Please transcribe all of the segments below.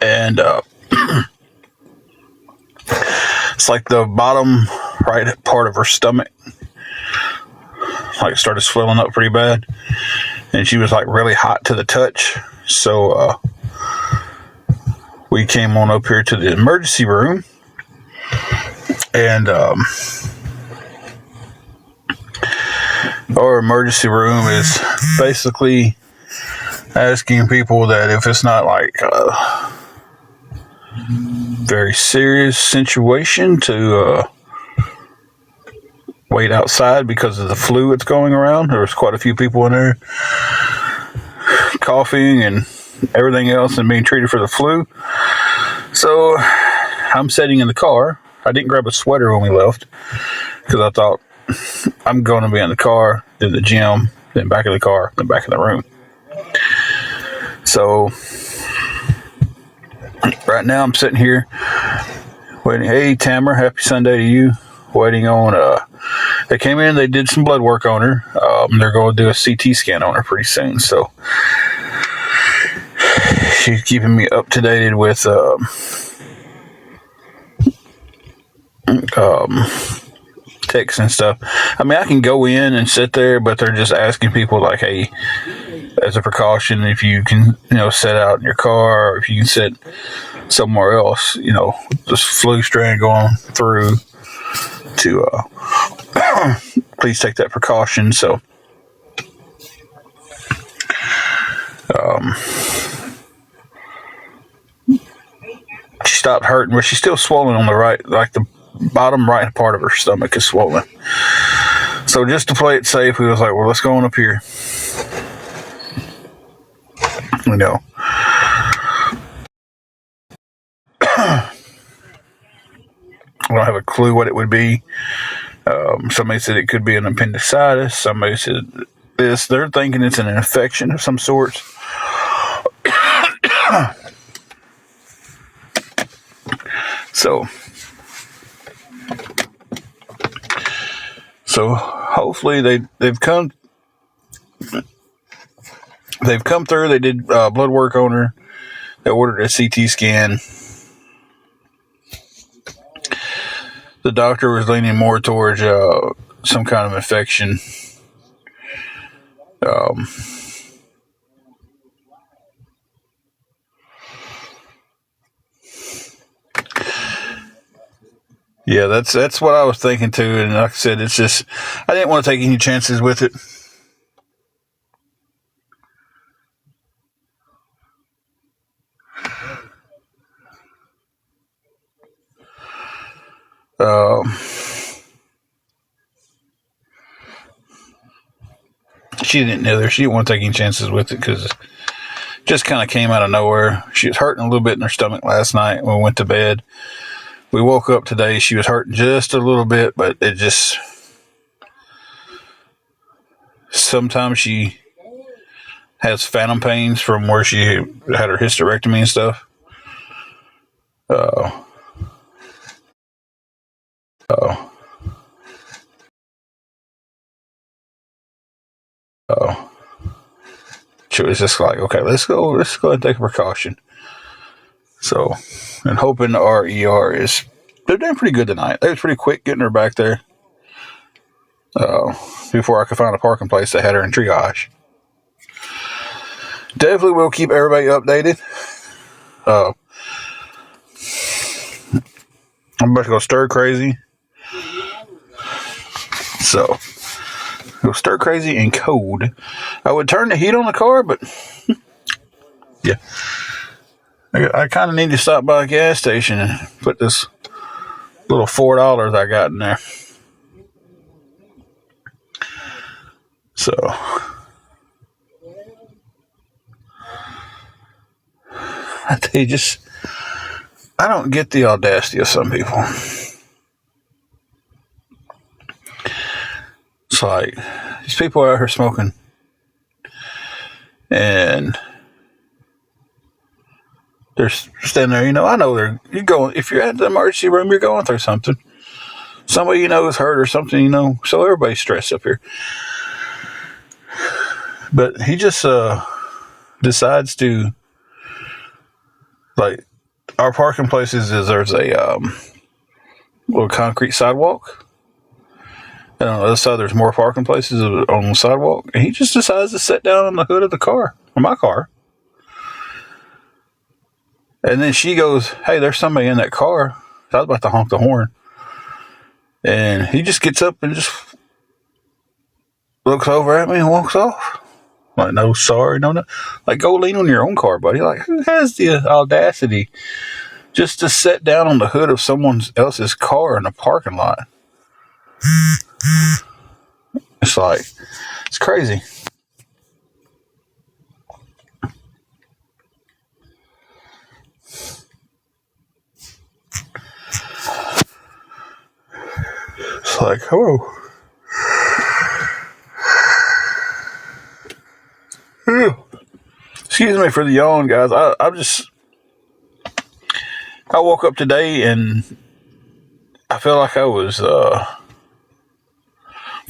and it's like the bottom right part of her stomach, like started swelling up pretty bad, and she was like really hot to the touch. So we came on up here to the emergency room, and our emergency room is basically asking people that if it's not like a very serious situation to wait outside because of the flu that's going around. There's quite a few people in there coughing and everything else and being treated for the flu. So I'm sitting in the car. I didn't grab a sweater when we left because I thought I'm going to be in the car, then the gym, then back in the car, then back in the room. So right now I'm sitting here waiting. Hey, Tamara, happy Sunday to you. Waiting on, they came in, they did some blood work on her. They're going to do a CT scan on her pretty soon. So she's keeping me up to date with texts and stuff. I mean, I can go in and sit there, but they're just asking people like, hey, as a precaution, if you can, sit out in your car, or if you can sit somewhere else, this flu strain going through, to please take that precaution. So she stopped hurting, but she's still swollen on the right, like the bottom right part of her stomach is swollen. So just to play it safe, we was like, well, let's go on up here. I don't have a clue what it would be. Somebody said it could be an appendicitis. Somebody said this. They're thinking it's an infection of some sorts. So hopefully they've come through. They did blood work on her. They ordered a CT scan. The doctor was leaning more towards some kind of infection. Yeah, that's what I was thinking too. And like I said, it's just, I didn't want to take any chances with it. She didn't either. She didn't want to take any chances with it because it just kind of came out of nowhere. She was hurting a little bit in her stomach last night when we went to bed. We woke up today. She was hurting just a little bit, but it just, sometimes she has phantom pains from where she had her hysterectomy and stuff. She was just like, okay, let's go ahead and take a precaution. So, and hoping our ER they're doing pretty good tonight. They was pretty quick getting her back there. Before I could find a parking place, they had her in triage. Definitely will keep everybody updated. I'm about to go stir crazy. So, go stir crazy and cold. I would turn the heat on the car, but yeah. I kind of need to stop by a gas station and put this little $4 I got in there. So, I don't get the audacity of some people. It's like, these people are out here smoking, and they're standing there, I know you're going, if you're at the emergency room, you're going through something. Somebody is hurt or something, so everybody's stressed up here. But he just decides to Like our parking places is there's a little concrete sidewalk. And on the other side, there's more parking places on the sidewalk. And he just decides to sit down on the hood of the car, or my car. And then she goes, "Hey, there's somebody in that car." So I was about to honk the horn. And he just gets up and just looks over at me and walks off. Like, no, sorry, no. Like, go lean on your own car, buddy. Like, who has the audacity just to sit down on the hood of someone else's car in a parking lot? It's like, it's crazy. It's like, oh. Excuse me for the yawn, guys. I woke up today and I feel like felt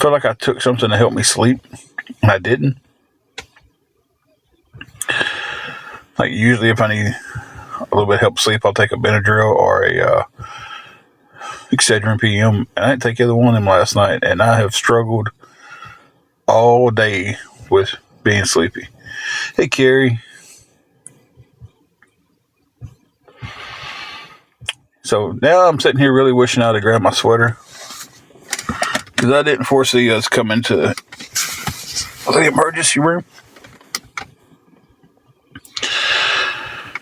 like I took something to help me sleep, and I didn't. Like, usually if I need a little bit of help sleep, I'll take a Benadryl or a Excedrin PM, and I didn't take either one of them last night, and I have struggled all day with being sleepy. Hey, Carrie. So now I'm sitting here really wishing I'd have grabbed my sweater, because I didn't foresee us coming to the emergency room.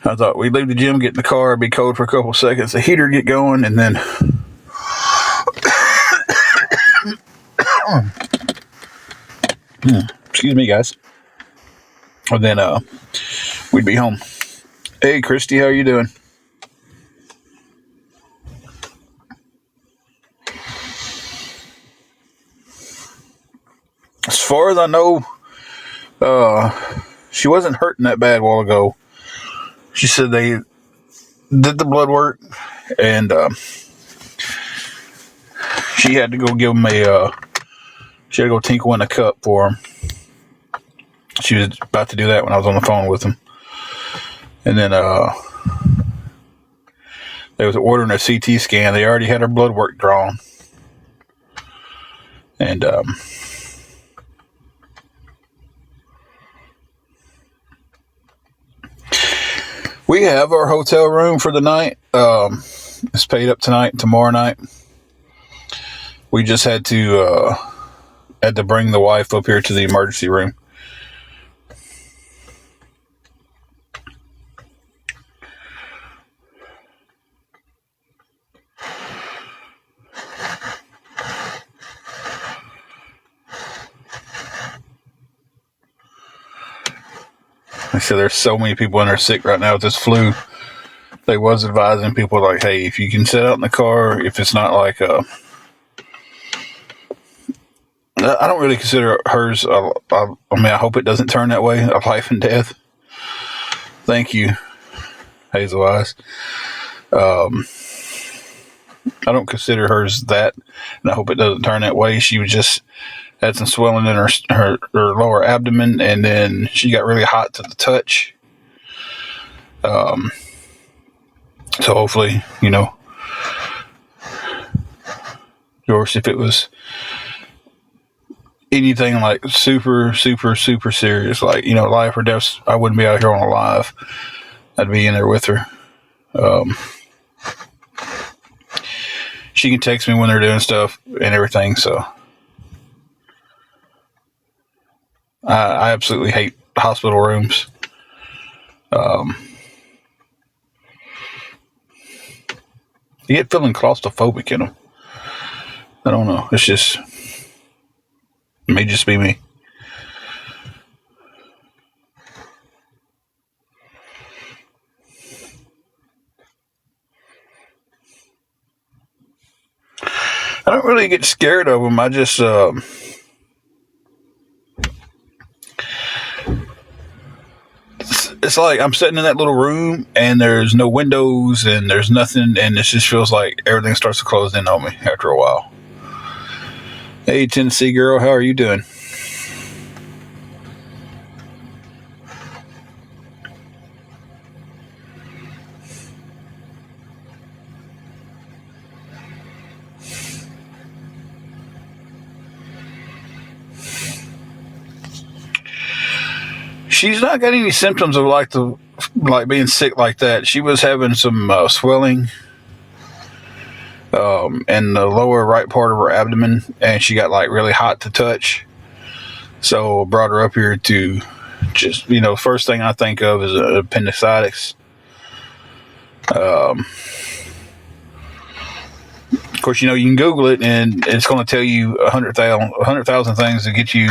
I thought we'd leave the gym, get in the car, be cold for a couple seconds, the heater get going, and then excuse me, guys. And then we'd be home. Hey, Christy, how are you doing? As far as I know, she wasn't hurting that bad a while ago. She said they did the blood work, and she had to go give him she had to go tinkle in a cup for him. She was about to do that when I was on the phone with him. And then they was ordering a CT scan. They already had her blood work drawn. And we have our hotel room for the night. It's paid up tonight and tomorrow night. We just had to bring the wife up here to the emergency room. I said there's so many people in there sick right now with this flu. They was advising people like, hey, if you can sit out in the car, if it's not like I don't really consider hers. I mean, I hope it doesn't turn that way, of life and death. Thank you, Hazel Eyes. I don't consider hers that, and I hope it doesn't turn that way. She was just had some swelling in her lower abdomen, and then she got really hot to the touch. So hopefully, George, if it was anything like super, super, super serious, like, life or death, I wouldn't be out here on alive. I'd be in there with her. She can text me when they're doing stuff and everything, so I absolutely hate hospital rooms. You get feeling claustrophobic in them. I don't know. It's just, it may just be me. I don't really get scared of them. I just, it's like I'm sitting in that little room and there's no windows and there's nothing, and it just feels like everything starts to close in on me after a while. Hey, Tennessee girl, how are you doing? she's not got any symptoms of like being sick like that. She was having some swelling in the lower right part of her abdomen, and she got like really hot to touch. So I brought her up here to just, first thing I think of is appendicitis. Of course, you can Google it, and it's going to tell you 100,000 things to get you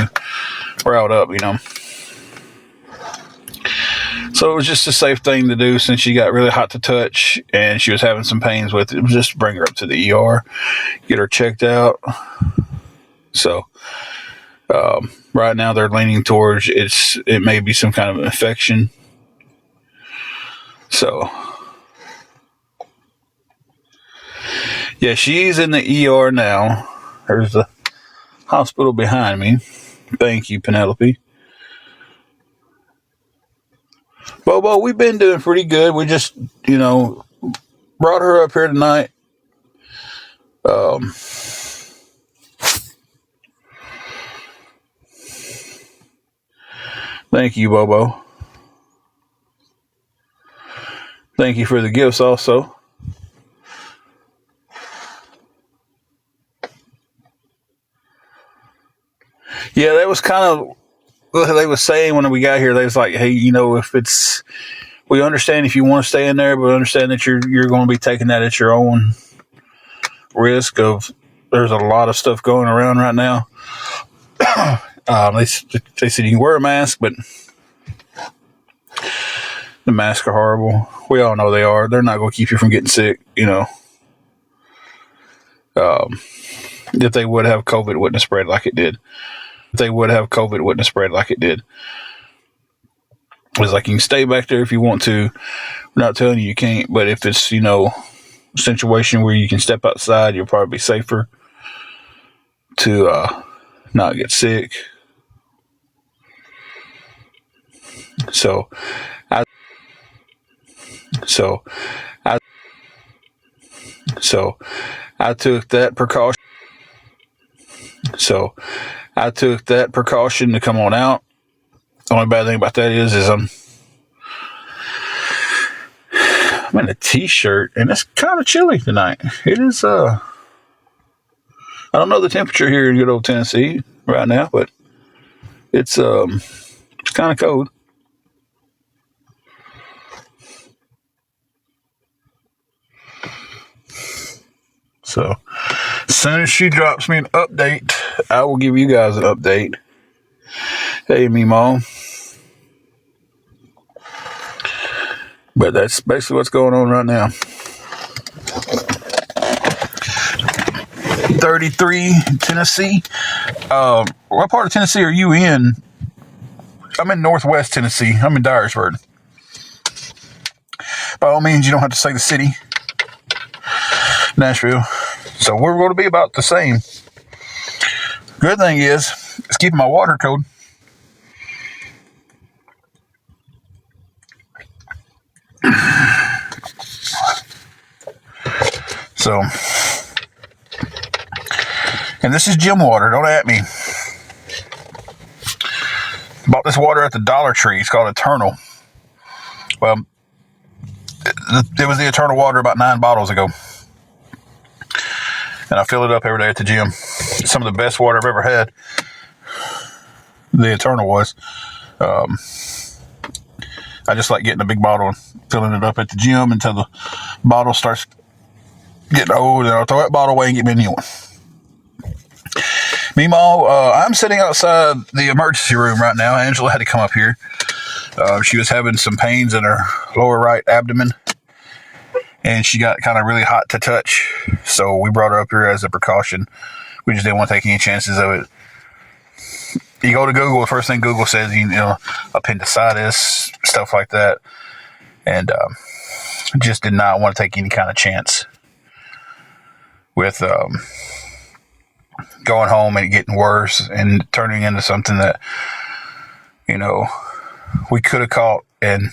riled up, So it was just a safe thing to do since she got really hot to touch and she was having some pains with it. It was just to bring her up to the ER, get her checked out. So right now they're leaning towards it may be some kind of infection. So yeah, she's in the ER now. There's the hospital behind me. Thank you, Penelope. Bobo, we've been doing pretty good. We just, brought her up here tonight. Thank you, Bobo. Thank you for the gifts also. Yeah, that was kind of what they was saying when we got here. They was like, hey, if we understand if you want to stay in there, but understand that you're going to be taking that at your own risk of, there's a lot of stuff going around right now. They said you can wear a mask, but the masks are horrible. We all know they are. They're not going to keep you from getting sick, If they would have COVID, it wouldn't have spread like it did. If they would have COVID, it wouldn't have spread like it did. It's like you can stay back there if you want to. We're not telling you can't, but if it's, a situation where you can step outside, you'll probably be safer to not get sick. So I took that precaution. So I took that precaution to come on out. The only bad thing about that is I'm in a t-shirt and it's kind of chilly tonight. It is, I don't know the temperature here in good old Tennessee right now, but it's kind of cold. So as soon as she drops me an update, I will give you guys an update. Hey, Mimo. But that's basically what's going on right now. 33, Tennessee. What part of Tennessee are you in? I'm in Northwest Tennessee. I'm in Dyersburg. By all means, you don't have to say the city. Nashville. So we're going to be about the same. Good thing is, it's keeping my water cold. So, and this is gym water. Don't at me. Bought this water at the Dollar Tree. It's called Eternal. Well, it was the Eternal water about 9 bottles ago. And I fill it up every day at the gym. It's some of the best water I've ever had. The Eternal was. I just like getting a big bottle and filling it up at the gym until the bottle starts getting old, and I'll throw that bottle away and get me a new one. Meanwhile, I'm sitting outside the emergency room right now. Angela had to come up here. She was having some pains in her lower right abdomen, and she got kind of really hot to touch. So we brought her up here as a precaution. We just didn't want to take any chances of it. You go to Google, the first thing Google says, appendicitis, stuff like that. And just did not want to take any kind of chance with going home and getting worse and turning into something that, we could have caught and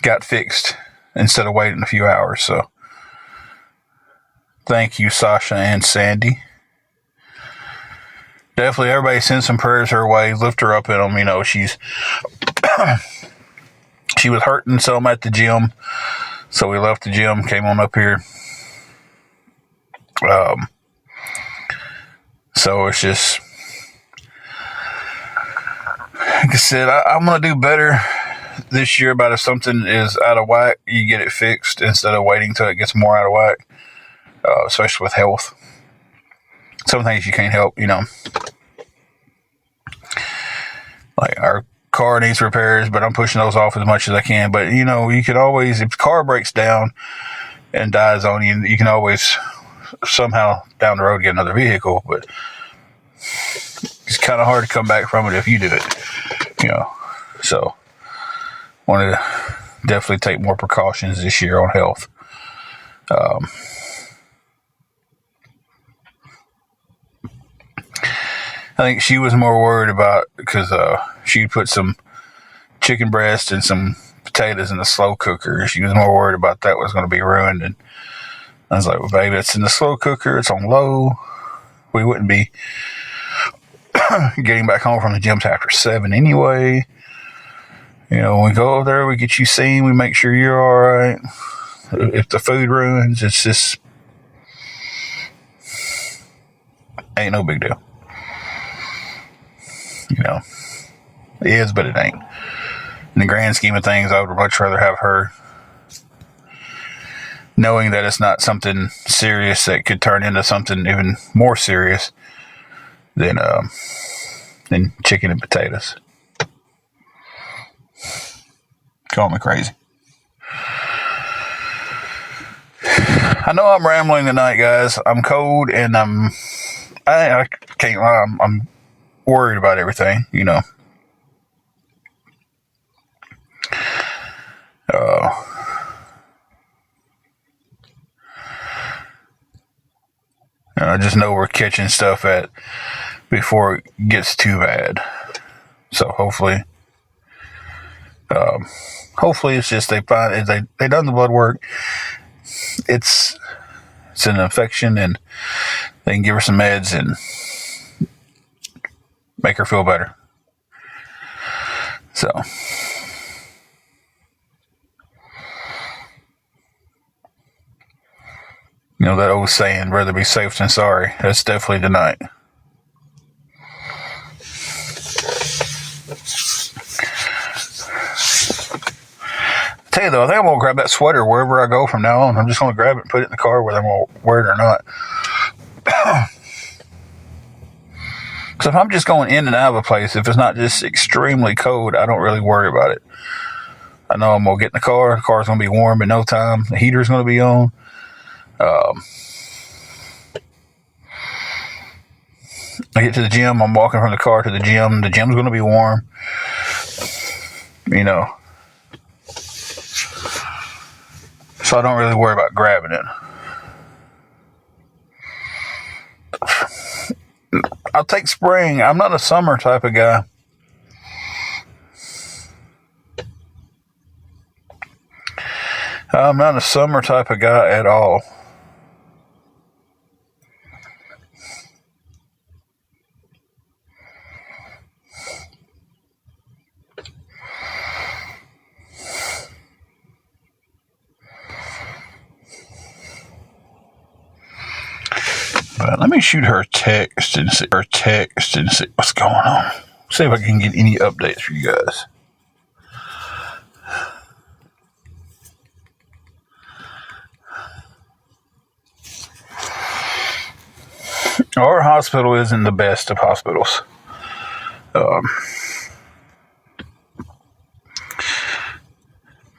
got fixed instead of waiting a few hours. So thank you, Sasha and Sandy. definitely everybody send some prayers her way. Lift her up in them. You know, she was hurting some at the gym. So we left the gym, came on up here. So it's just, like I said, I'm going to do better this year about if something is out of whack, you get it fixed instead of waiting till it gets more out of whack, especially with health. Some things you can't help, you know. Like our car needs repairs, but I'm pushing those off as much as I can. But, you know, you can always, if the car breaks down and dies on you, you can always somehow down the road get another vehicle. But it's kind of hard to come back from it if you do it, you know. So, wanted to definitely take more precautions this year on health. I think she was more worried about, because she put some chicken breast and some potatoes in the slow cooker. She was more worried about that was going to be ruined. And I was like, well, baby, it's in the slow cooker. It's on low. We wouldn't be getting back home from the gym till after 7 anyway. You know, when we go over there, we get you seen. We make sure you're all right. If the food ruins, it's just ain't no big deal. You know, it is, but it ain't. In the grand scheme of things, I would much rather have her knowing that it's not something serious that could turn into something even more serious than chicken and potatoes. Call me crazy. I know I'm rambling tonight, guys. I'm cold and I can't lie. I'm worried about everything, you know. I just know we're catching stuff at before it gets too bad. So hopefully it's just they find they done the blood work. It's an infection, and they can give her some meds and make her feel better. So, you know that old saying, rather be safe than sorry. That's definitely tonight. I tell you though, I think I'm going to grab that sweater wherever I go from now on. I'm just going to grab it and put it in the car, whether I'm going to wear it or not. So if I'm just going in and out of a place, if it's not just extremely cold, I don't really worry about it. I know I'm going to get in the car. The car's going to be warm in no time. The heater's going to be on. I get to the gym. I'm walking from the car to the gym. The gym's going to be warm. You know. So I don't really worry about grabbing it. I'll take spring. I'm not a summer type of guy. I'm not a summer type of guy at all. But let me shoot her a text and see what's going on. See if I can get any updates for you guys. Our hospital isn't the best of hospitals.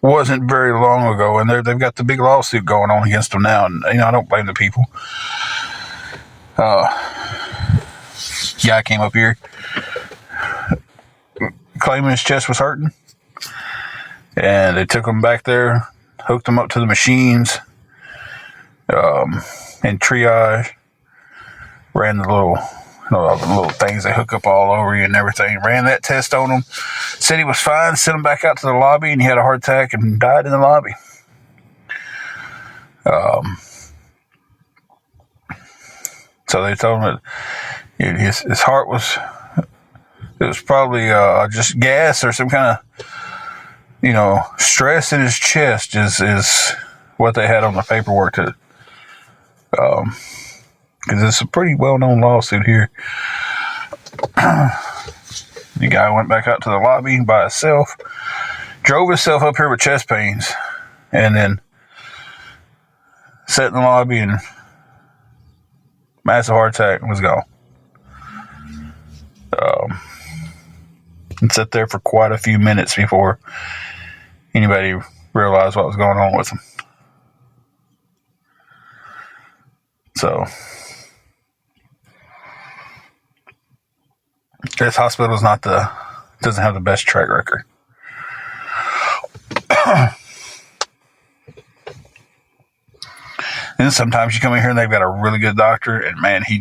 Wasn't very long ago, and they've got the big lawsuit going on against them now. And you know, I don't blame the people. Guy came up here claiming his chest was hurting, and they took him back there, hooked him up to the machines, and triage, ran the little things they hook up all over you and everything, ran that test on him, said he was fine, sent him back out to the lobby, and he had a heart attack and died in the lobby. So they told him that His heart was, it was probably just gas or some kind of, stress in his chest is what they had on the paperwork to, because it's a pretty well-known lawsuit here. The guy went back out to the lobby by himself, drove himself up here with chest pains, and then sat in the lobby and massive heart attack and was gone. And sat there for quite a few minutes before anybody realized what was going on with him. So, this hospital is doesn't have the best track record. And sometimes you come in here and they've got a really good doctor, and man, he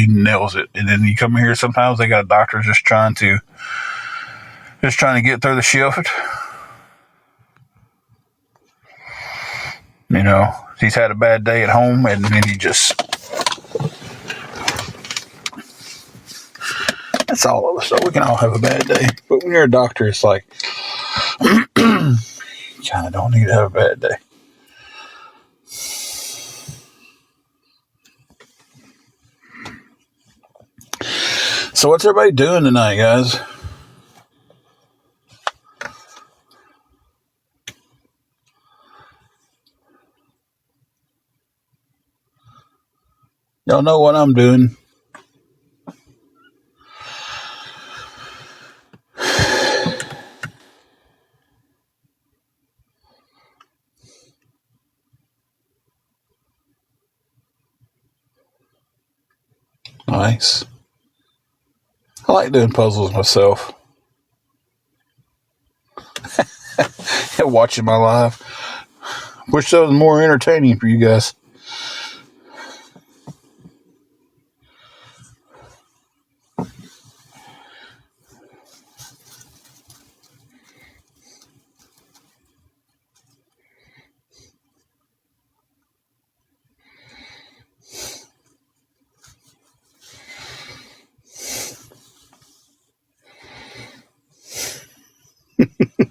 nails it. And then you come in here, sometimes they got a doctor just trying to get through the shift. He's had a bad day at home, and then that's all of us. So we can all have a bad day. But when you're a doctor, it's like, you kind of don't need to have a bad day. So what's everybody doing tonight, guys? Y'all know what I'm doing. Nice. I like doing puzzles myself. And watching my live. Wish that was more entertaining for you guys.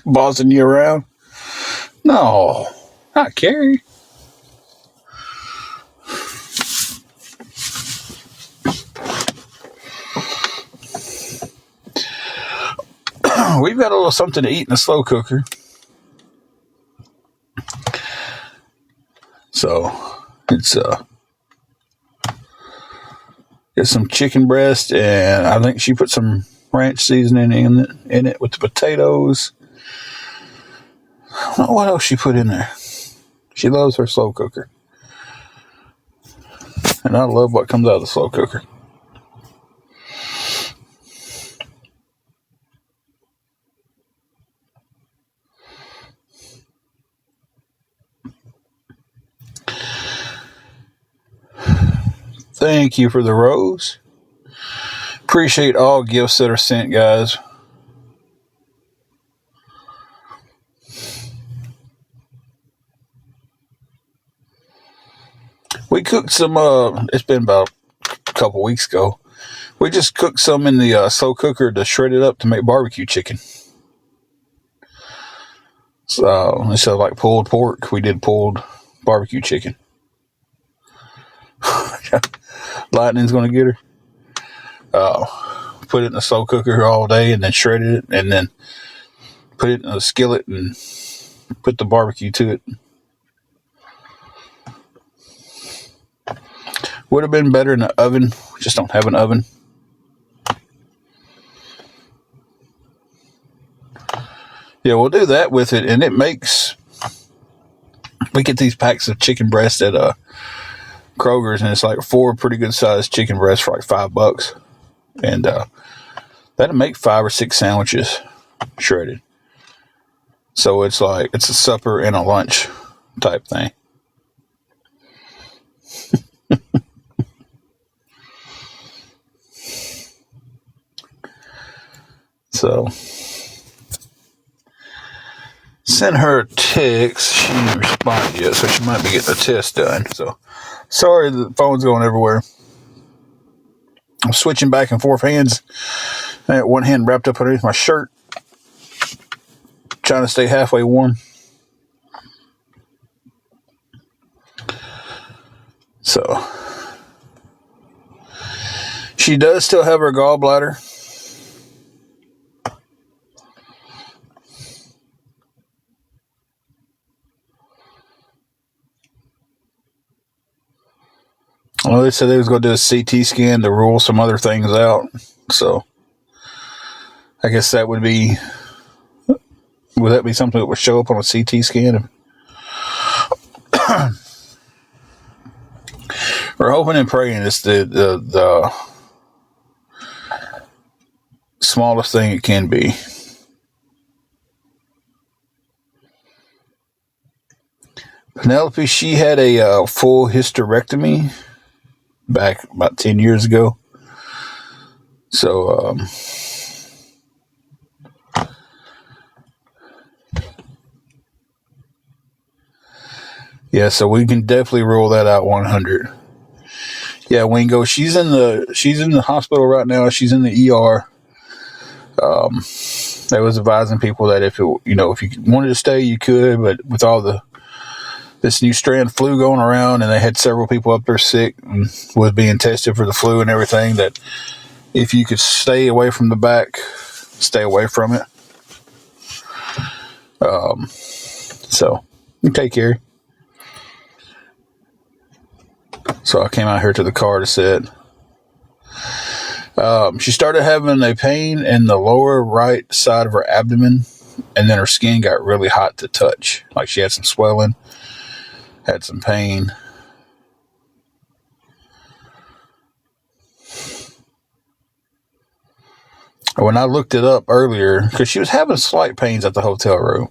Bossing you around? No, not Carrie. We've got a little something to eat in the slow cooker. So it's get some chicken breast, and I think she put some ranch seasoning in it with the potatoes. I don't know what else she put in there. She loves her slow cooker. And I love what comes out of the slow cooker. Thank you for the rose. Appreciate all gifts that are sent, guys. We cooked some, it's been about a couple weeks ago. We just cooked some in the slow cooker to shred it up to make barbecue chicken. So instead of like pulled pork, we did pulled barbecue chicken. Lightning's going to get her. Put it in the slow cooker all day and then shredded it and then put it in a skillet and put the barbecue to it. Would have been better in the oven. We just don't have an oven. Yeah, we'll do that with it, and it makes. We get these packs of chicken breast at Kroger's, and it's like 4 pretty good sized chicken breasts for like $5, and that'll make 5 or 6 sandwiches shredded. So it's like it's a supper and a lunch type thing. So, sent her a text. She didn't respond yet, so she might be getting a test done. So, sorry the phone's going everywhere. I'm switching back and forth hands. I got one hand wrapped up underneath my shirt, trying to stay halfway warm. So, she does still have her gallbladder. Well, they said they was going to do a CT scan to rule some other things out. So, I guess that would be... Would that be something that would show up on a CT scan? We're hoping and praying it's the smallest thing it can be. Penelope, she had a full hysterectomy back about 10 years ago. So, yeah, so we can definitely rule that out 100. Yeah, Wingo, she's in the hospital right now. She's in the ER. They was advising people that if you wanted to stay, you could, but with all this new strand flu going around, and they had several people up there sick and was being tested for the flu and everything, that if you could stay away from the back, stay away from it. So you take care. So I came out here to the car to sit. She started having a pain in the lower right side of her abdomen, and then her skin got really hot to touch. Like she had some swelling, had some pain. When I looked it up earlier, because she was having slight pains at the hotel room,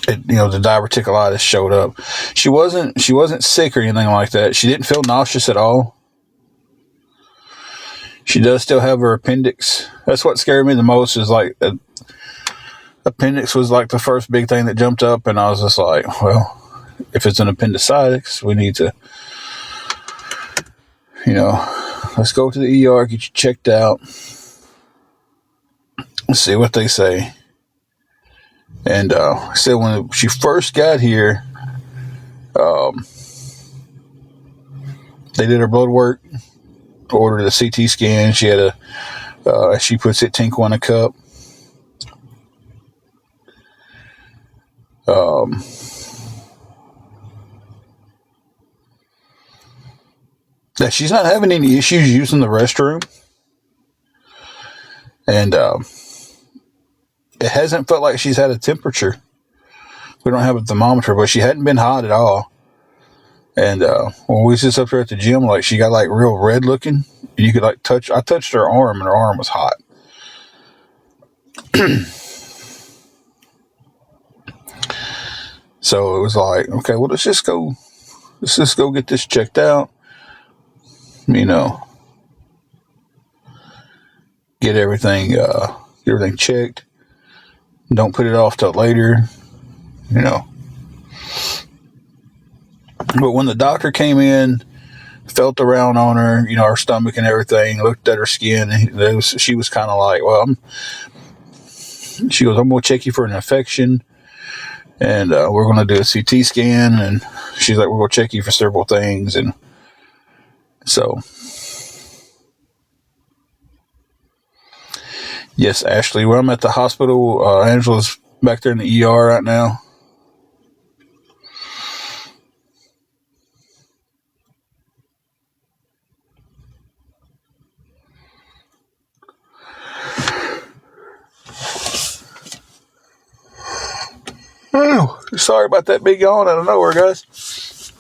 the diverticulitis showed up. She wasn't sick or anything like that. She didn't feel nauseous at all. She does still have her appendix. That's what scared me the most, is like appendix was like the first big thing that jumped up, and I was just like, well, if it's an appendicitis, we need to, let's go to the ER, get you checked out, see what they say. And so when she first got here, they did her blood work, ordered a CT scan. She had she puts it, tinkle in a cup. That she's not having any issues using the restroom. And it hasn't felt like she's had a temperature. We don't have a thermometer, but she hadn't been hot at all. And when we was just up there at the gym, like she got like real red looking. And you could like touch. I touched her arm, and her arm was hot. So it was like, okay, well, let's just go get this checked out. Get everything checked. Don't put it off till later. But when the doctor came in, felt around on her, her stomach and everything, looked at her skin, she was kind of like, well, she goes, I'm going to check you for an infection, and we're going to do a CT scan, and she's like, we're going to check you for several things, and so, yes, Ashley, when I'm at the hospital, Angela's back there in the ER right now. Oh, sorry about that big yawn out of nowhere, guys.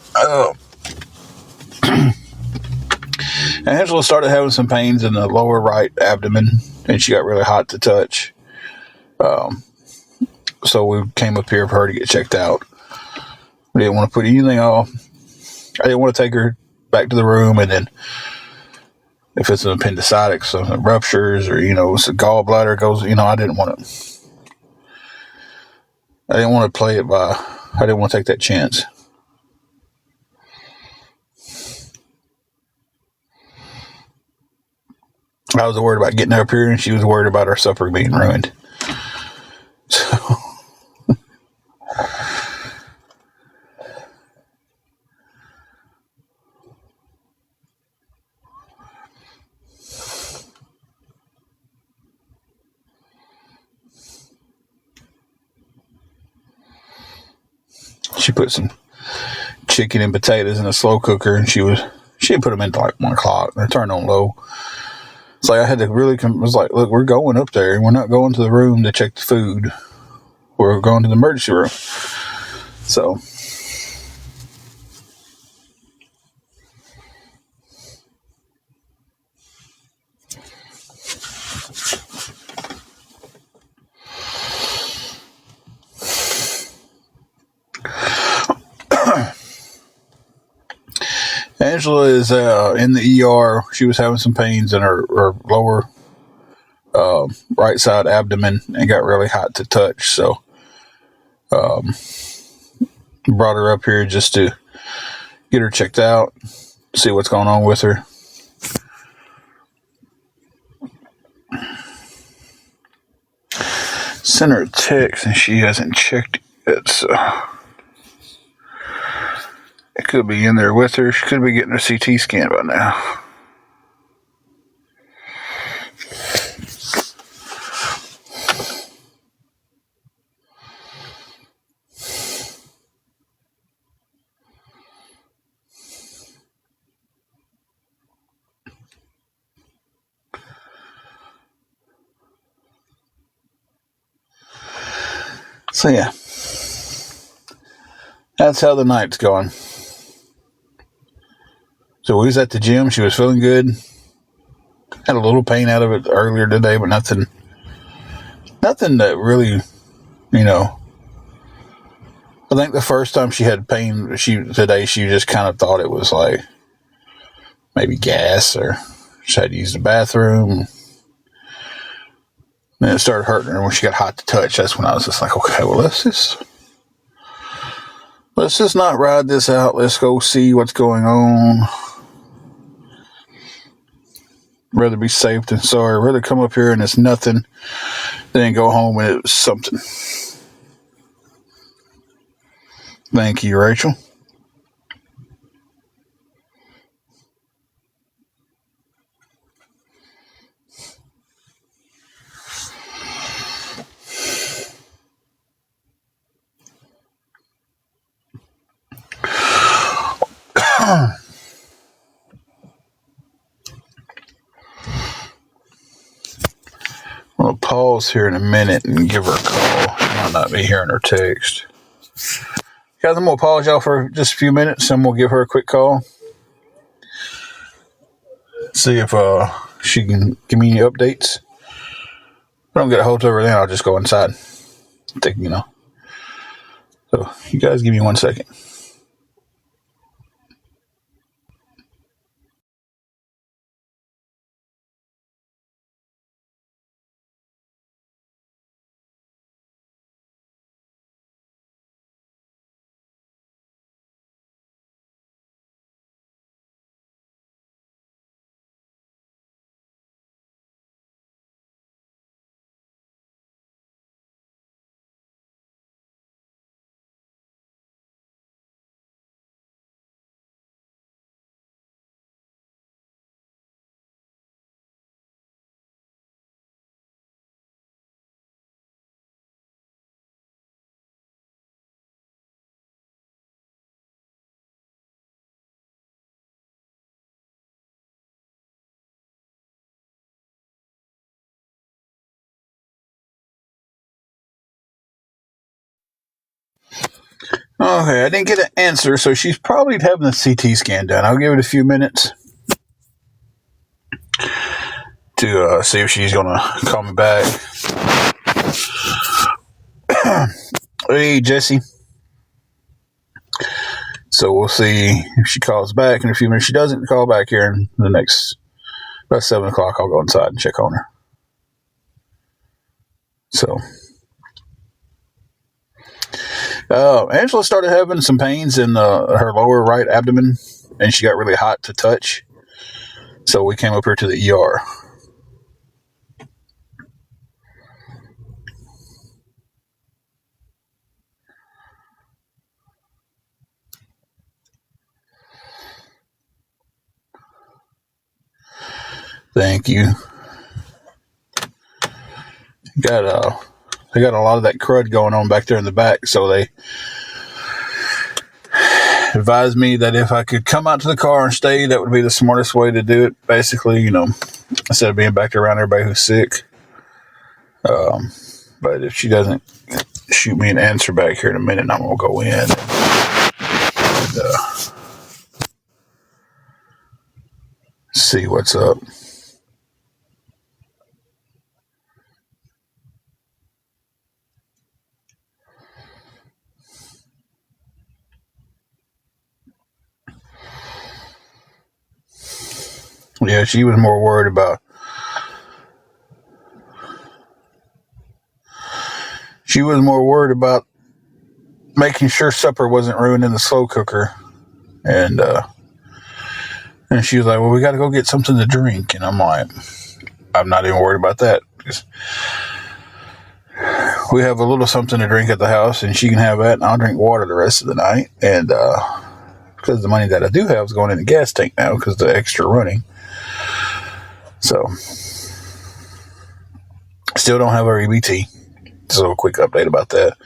Angela started having some pains in the lower right abdomen, and she got really hot to touch. So we came up here for her to get checked out. We didn't want to put anything off. I didn't want to take her back to the room, and then if it's an appendicitis, so it ruptures, or it's a gallbladder goes. I didn't want to play it by. I didn't want to take that chance. I was worried about getting up here, and she was worried about our supper being ruined. So she put some chicken and potatoes in a slow cooker, and she had put them in like 1 o'clock. They turned on low. It's like I had to really was like, look, we're going up there. We're not going to the room to check the food. We're going to the emergency room. So Angela is in the ER. She was having some pains in her lower right side abdomen and got really hot to touch. So brought her up here just to get her checked out, see what's going on with her. Sent her a text and she hasn't checked it, so it could be in there with her. She could be getting her CT scan by now. So yeah, that's how the night's going. So we was at the gym. She was feeling good. Had a little pain out of it earlier today, but nothing that really, I think the first time she had pain, she just kind of thought it was like maybe gas, or she had to use the bathroom. Then it started hurting her when she got hot to touch. That's when I was just like, okay, well, let's just not ride this out. Let's go see what's going on. Rather be safe than sorry. Rather come up here and it's nothing than go home and it was something. Thank you, Rachel. I'm going to pause here in a minute and give her a call. She might not be hearing her text. Guys, I'm going to pause y'all for just a few minutes and we'll give her a quick call. See if she can give me any updates. If I don't get a hold of her, then I'll just go inside. So you guys give me 1 second. Okay, I didn't get an answer, so she's probably having the CT scan done. I'll give it a few minutes to see if she's going to call me back. Hey, Jesse. So we'll see if she calls back in a few minutes. She doesn't call back here in the next, about 7 o'clock, I'll go inside and check on her. So Angela started having some pains in her lower right abdomen, and she got really hot to touch. So we came up here to the ER. Thank you. They got a lot of that crud going on back there in the back, so they advised me that if I could come out to the car and stay, that would be the smartest way to do it. Basically, instead of being back there around everybody who's sick. But if she doesn't shoot me an answer back here in a minute, I'm gonna go in and see what's up. Yeah, she was more worried about. She was more worried about making sure supper wasn't ruined in the slow cooker, and she was like, "Well, we got to go get something to drink," and I'm like, "I'm not even worried about that because we have a little something to drink at the house, and she can have that, and I'll drink water the rest of the night." And because the money that I do have is going in the gas tank now because the extra running. So, still don't have our EBT. So, a quick update about that.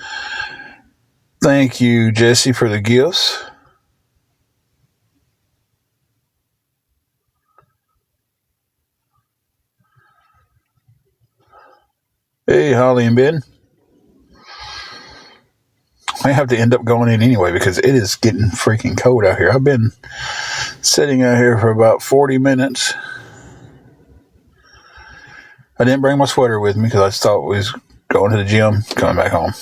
Thank you, Jesse, for the gifts. Hey, Holly and Ben. I have to end up going in anyway because it is getting freaking cold out here. I've been sitting out here for about 40 minutes. I didn't bring my sweater with me because I just thought we was going to the gym, coming back home.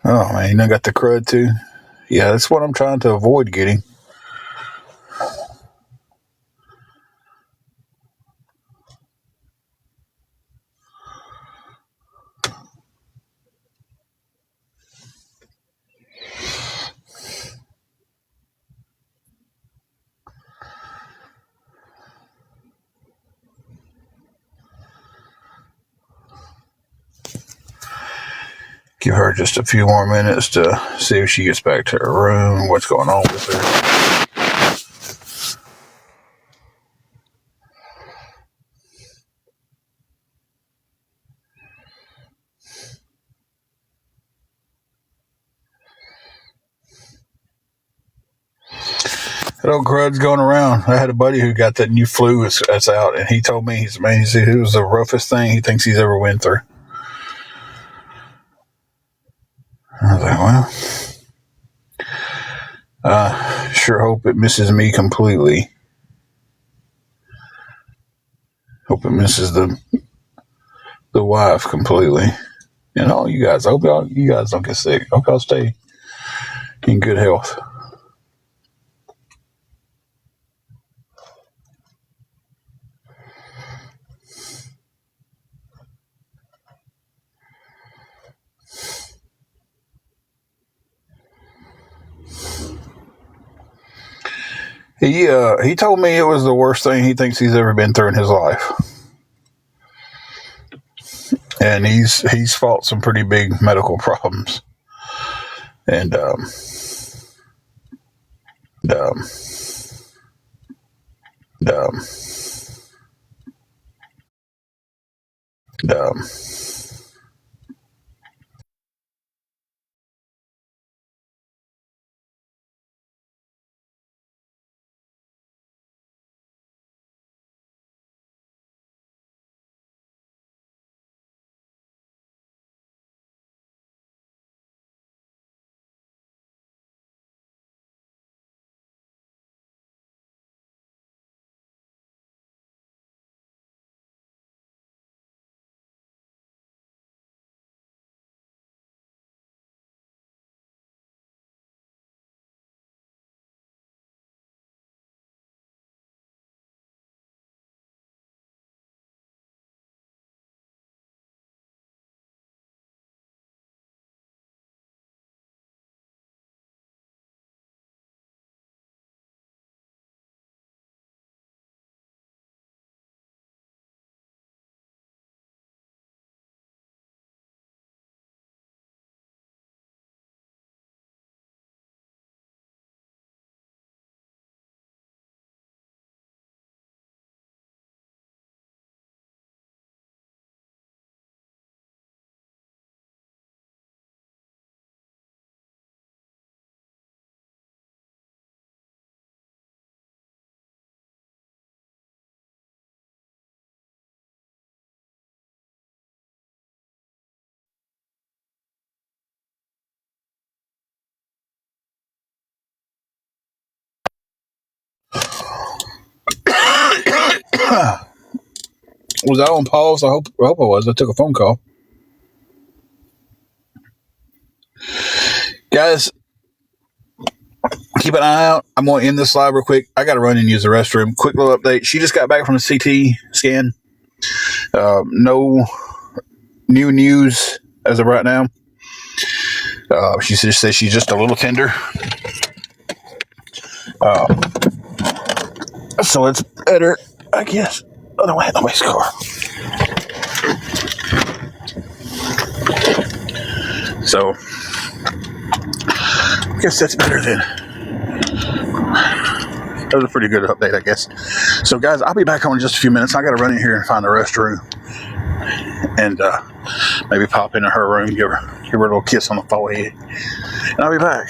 Oh, man, you know, got the crud too? Yeah, that's what I'm trying to avoid getting. Give her just a few more minutes to see if she gets back to her room, what's going on with her. That old crud's going around. I had a buddy who got that new flu that's out, and he told me, he said it was the roughest thing he thinks he's ever went through. I was like, well, I sure hope it misses me completely. Hope it misses the wife completely. And all you guys, I hope you guys don't get sick. I hope y'all stay in good health. He told me it was the worst thing he thinks he's ever been through in his life. And he's fought some pretty big medical problems. And um, um, um, Was I on pause? I hope I was. I took a phone call. Guys, keep an eye out. I'm going to end this live real quick. I got to run and use the restroom. Quick little update. She just got back from a CT scan. No new news as of right now. She just says she's just a little tender. So it's better, I guess. Oh, no, wait, nobody's car. So, I guess that's better then. That was a pretty good update, I guess. So, guys, I'll be back on in just a few minutes. I got to run in here and find the restroom. And maybe pop into her room, give her a little kiss on the forehead. And I'll be back.